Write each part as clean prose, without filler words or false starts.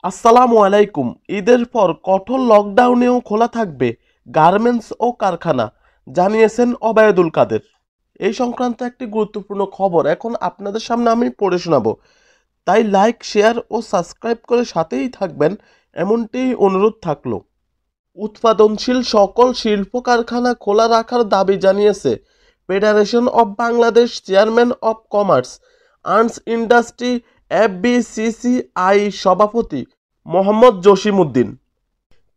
আসসালামু আলাইকুম। ঈদের পর কঠোর লকডাউনেও খোলা থাকবে গার্মেন্টস ও কারখানা, জানিয়েছেন ওবায়দুল কাদের। এই সংক্রান্ত একটি গুরুত্বপূর্ণ খবর এখন আপনাদের সামনে আমি পড়ে শোনাবো। তাই লাইক, শেয়ার ও সাবস্ক্রাইব করে সাথেই থাকবেন, এমনটি অনুরোধ থাকলো। উৎপাদনশীল সকল শিল্প কারখানা খোলা রাখার দাবি জানিয়েছে federation of Bangladesh chairman of commerce arts industry FBCCI সভাপতি মোহাম্মদ জসিমউদ্দিন।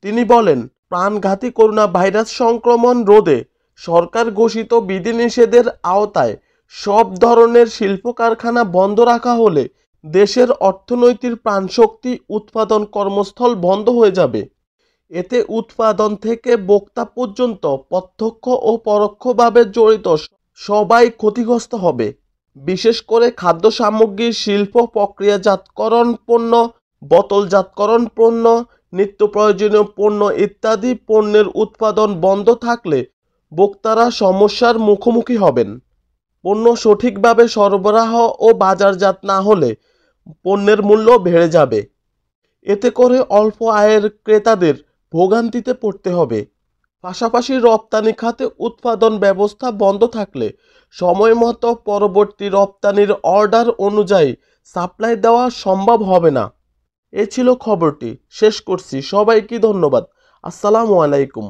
তিনি বলেন, প্রাণঘাতী করোনা ভাইরাস সংক্রমণ রোধে সরকার ঘোষিত বিধিনিষেধের আওতায় সব ধরনের শিল্প কারখানা বন্ধ রাখা হলে দেশের অর্থনৈতিক প্রাণশক্তি উৎপাদন কর্মস্থল বন্ধ হয়ে যাবে। এতে উৎপাদন থেকে ভোক্তা পর্যন্ত প্রত্যক্ষ ও পরোক্ষভাবে জড়িত সবাই ক্ষতিগ্রস্ত হবে। বিশেষ করে খাদ্য সামগ্রী শিল্প, প্রক্রিয়াজাতকরণ পণ্য, বোতলজাতকরণ পণ্য, নিত্য প্রয়োজনীয় পণ্য ইত্যাদি পণ্যের উৎপাদন বন্ধ থাকলে ভোক্তারা সমস্যার মুখোমুখি হবেন। পণ্য সঠিকভাবে সরবরাহ ও বাজারজাত না হলে পণ্যের মূল্য বেড়ে যাবে। এতে করে অল্প আয়ের ক্রেতাদের ভোগান্তিতে পড়তে হবে। পাশাপাশি রপ্তানি খাতে উৎপাদন ব্যবস্থা বন্ধ থাকলে সময়মতো পরবর্তী রপ্তানির অর্ডার অনুযায়ী সাপ্লাই দেওয়া সম্ভব হবে না। এ ছিল খবরটি। শেষ করছি। সবাইকে ধন্যবাদ। আসসালামু আলাইকুম।